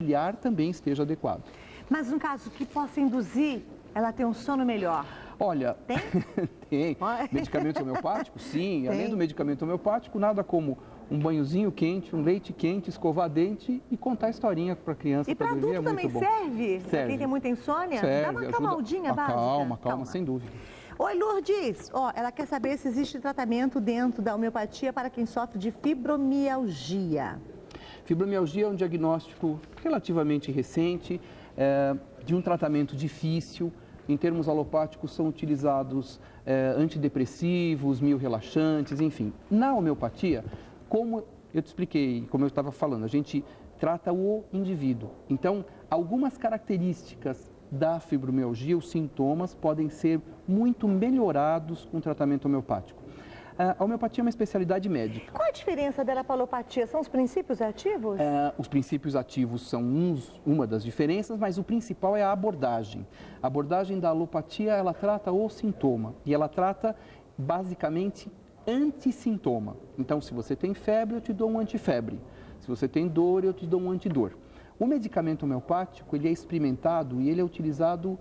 ciliar também esteja adequado. Mas no caso que possa induzir ela a ter um sono melhor? Olha, tem? Tem. Medicamento homeopático? Sim. Tem. Além do medicamento homeopático, nada como um banhozinho quente, um leite quente, escovar dente e contar historinha para a criança. E para adulto também serve? Para quem tem muita insônia? Serve, dá uma calmaldinha básica? Calma, sem dúvida. Oi, Lourdes. Ela quer saber se existe tratamento dentro da homeopatia para quem sofre de fibromialgia. Fibromialgia é um diagnóstico relativamente recente, de um tratamento difícil. Em termos alopáticos, são utilizados antidepressivos, miorrelaxantes, enfim. Na homeopatia, como eu te expliquei, como eu estava falando, a gente trata o indivíduo. Então, algumas características da fibromialgia, os sintomas, podem ser muito melhorados com o tratamento homeopático. A homeopatia é uma especialidade médica. Qual a diferença dela para a alopatia? São os princípios ativos? Os princípios ativos são uma das diferenças, mas o principal é a abordagem. A abordagem da alopatia, ela trata o sintoma e ela trata basicamente antissintoma. Então, se você tem febre, eu te dou um antifebre. Se você tem dor, eu te dou um antidor. O medicamento homeopático, ele é experimentado e ele é utilizado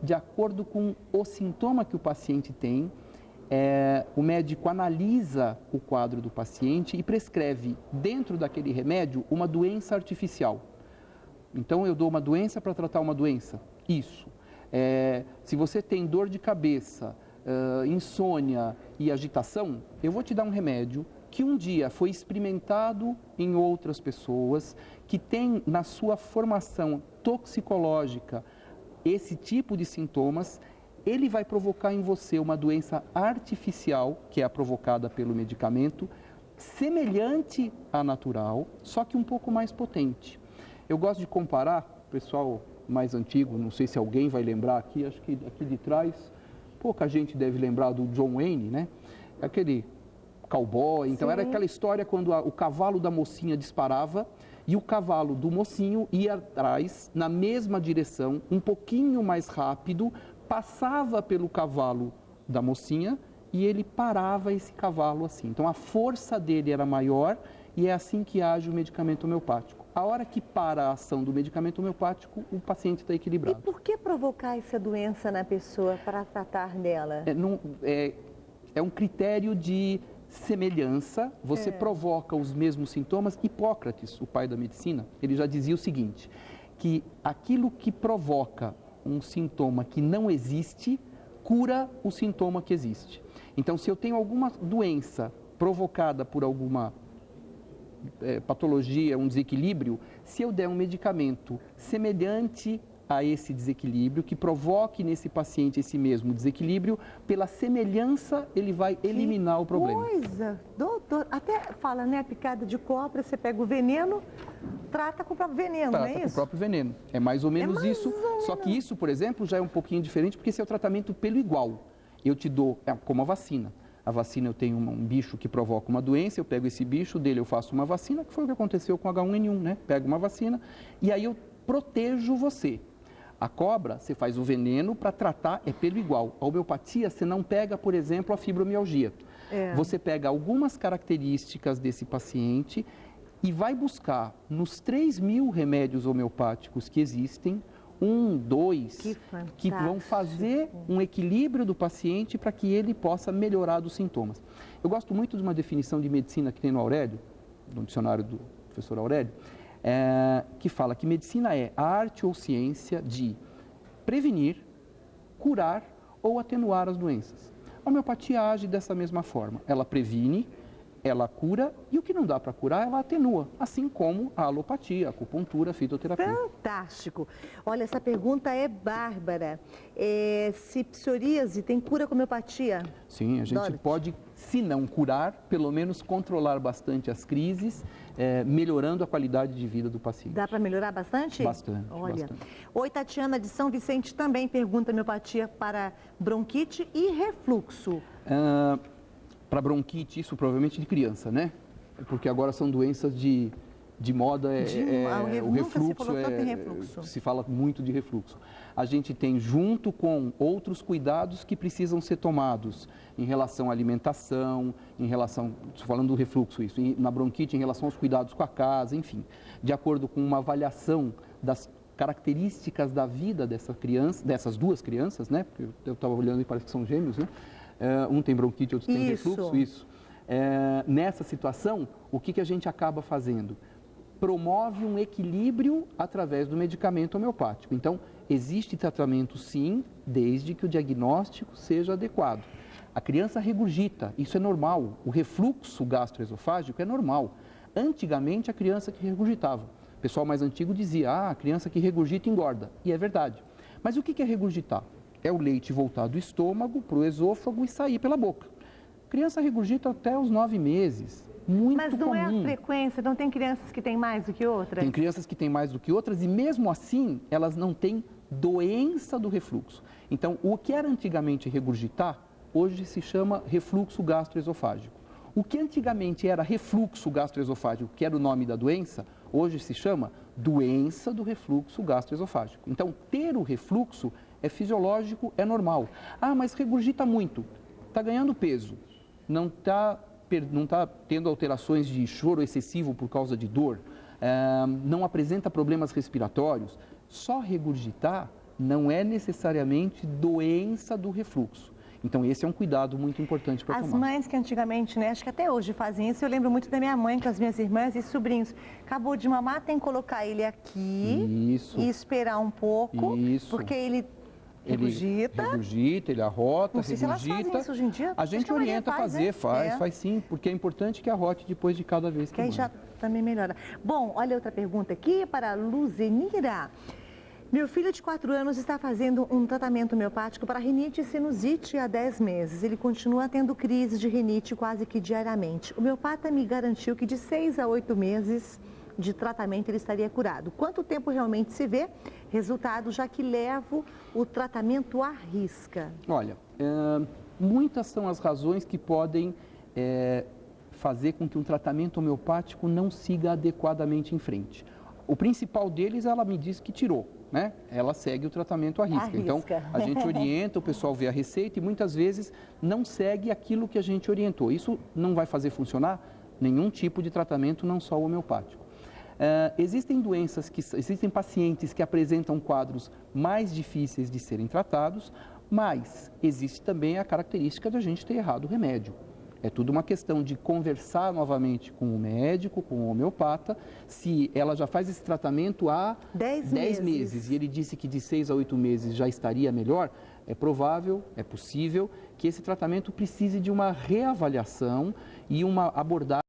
de acordo com o sintoma que o paciente tem. O médico analisa o quadro do paciente e prescreve, dentro daquele remédio, uma doença artificial. Então, eu dou uma doença para tratar uma doença. Isso. Se você tem dor de cabeça, insônia e agitação, eu vou te dar um remédio que um dia foi experimentado em outras pessoas, que tem na sua formação toxicológica esse tipo de sintomas. Ele vai provocar em você uma doença artificial, que é a provocada pelo medicamento, semelhante à natural, só que um pouco mais potente. Eu gosto de comparar, pessoal mais antigo, não sei se alguém vai lembrar aqui, acho que aqui de trás, pouca gente deve lembrar do John Wayne, né? Aquele cowboy, então era aquela história quando o cavalo da mocinha disparava e o cavalo do mocinho ia atrás, na mesma direção, um pouquinho mais rápido, passava pelo cavalo da mocinha e ele parava esse cavalo assim. Então, a força dele era maior e é assim que age o medicamento homeopático. A hora que para a ação do medicamento homeopático, o paciente está equilibrado. E por que provocar essa doença na pessoa para tratar dela? É um critério de semelhança, você provoca os mesmos sintomas. Hipócrates, o pai da medicina, ele já dizia o seguinte, que aquilo que provoca um sintoma que não existe, cura o sintoma que existe. Então, se eu tenho alguma doença provocada por alguma patologia, um desequilíbrio, se eu der um medicamento semelhante a esse desequilíbrio, que provoque nesse paciente esse mesmo desequilíbrio, pela semelhança ele vai eliminar o problema. Coisa, doutor, até fala, né, picada de cobra, você pega o veneno, trata com o próprio veneno, não é isso? Trata com o próprio veneno, é mais ou menos isso, só que isso, por exemplo, já é um pouquinho diferente, porque esse é o tratamento pelo igual. Eu te dou, como a vacina. A vacina, eu tenho um bicho que provoca uma doença, eu pego esse bicho, dele eu faço uma vacina, que foi o que aconteceu com H1N1, né? Pego uma vacina e aí eu protejo você. A cobra, você faz o veneno para tratar, é pelo igual. A homeopatia, você não pega, por exemplo, a fibromialgia. Você pega algumas características desse paciente e vai buscar nos 3.000 remédios homeopáticos que existem, 1, 2, que vão fazer um equilíbrio do paciente para que ele possa melhorar dos sintomas. Eu gosto muito de uma definição de medicina que tem no Aurélio, no dicionário do professor Aurélio, que fala que medicina é a arte ou ciência de prevenir, curar ou atenuar as doenças. A homeopatia age dessa mesma forma. Ela previne, ela cura e o que não dá para curar, ela atenua. Assim como a alopatia, a acupuntura, a fitoterapia. Fantástico. Olha, essa pergunta é bárbara. Se psoríase tem cura com homeopatia? Sim, a gente pode, se não curar, pelo menos controlar bastante as crises, melhorando a qualidade de vida do paciente. Dá para melhorar bastante? Bastante. Olha. Bastante. Oi, Tatiana de São Vicente também pergunta homeopatia para bronquite e refluxo. Para bronquite, isso provavelmente de criança, né? Porque agora são doenças de de moda o nunca refluxo, se falou tanto em refluxo. se fala muito de refluxo. A gente tem, junto com outros cuidados que precisam ser tomados em relação à alimentação, em relação, estou falando do refluxo isso, na bronquite, em relação aos cuidados com a casa, enfim, de acordo com uma avaliação das características da vida dessa criança, dessas duas crianças, né? Porque eu estava olhando e parece que são gêmeos, né? Um tem bronquite, outro tem refluxo, isso. Nessa situação, o que a gente acaba fazendo? Promove um equilíbrio através do medicamento homeopático. Então, existe tratamento sim, desde que o diagnóstico seja adequado. A criança regurgita, isso é normal. O refluxo gastroesofágico é normal. Antigamente, a criança que regurgitava. O pessoal mais antigo dizia, a criança que regurgita engorda. E é verdade. Mas o que é regurgitar? É o leite voltar do estômago para o esôfago e sair pela boca. A criança regurgita até os 9 meses. Muito Mas não comum. é a frequência? Não tem crianças que têm mais do que outras? Tem crianças que têm mais do que outras e mesmo assim elas não têm doença do refluxo. Então, o que era antigamente regurgitar, hoje se chama refluxo gastroesofágico. O que antigamente era refluxo gastroesofágico, que era o nome da doença, hoje se chama doença do refluxo gastroesofágico. Então, ter o refluxo é fisiológico, é normal. Mas regurgita muito, está ganhando peso, não está tendo alterações de choro excessivo por causa de dor, não apresenta problemas respiratórios. Só regurgitar não é necessariamente doença do refluxo. Então, esse é um cuidado muito importante para tomar. As mães que antigamente, né, acho que até hoje fazem isso, eu lembro muito da minha mãe com as minhas irmãs e sobrinhos. Acabou de mamar, tem que colocar ele aqui e esperar um pouco, porque ele regurgita, ele arrota, não sei se elas fazem isso hoje em dia. A gente orienta a fazer, faz sim, porque é importante que arrote depois de cada vez que aí já também melhora. Bom, olha outra pergunta aqui para a Luzenira. Meu filho de 4 anos está fazendo um tratamento homeopático para rinite e sinusite há 10 meses. Ele continua tendo crises de rinite quase que diariamente. O homeopata me garantiu que de 6 a 8 meses de tratamento ele estaria curado. Quanto tempo realmente se vê resultado, já que levo o tratamento à risca? Olha, muitas são as razões que podem fazer com que um tratamento homeopático não siga adequadamente em frente. O principal deles, ela me disse que tirou, né? Ela segue o tratamento à risca. Então, a gente orienta, o pessoal vê a receita e muitas vezes não segue aquilo que a gente orientou. Isso não vai fazer funcionar nenhum tipo de tratamento, não só o homeopático. Existem pacientes que apresentam quadros mais difíceis de serem tratados, mas existe também a característica de a gente ter errado o remédio. É tudo uma questão de conversar novamente com o médico, com o homeopata, se ela já faz esse tratamento há 10 meses e ele disse que de 6 a 8 meses já estaria melhor, é provável, é possível que esse tratamento precise de uma reavaliação e uma abordagem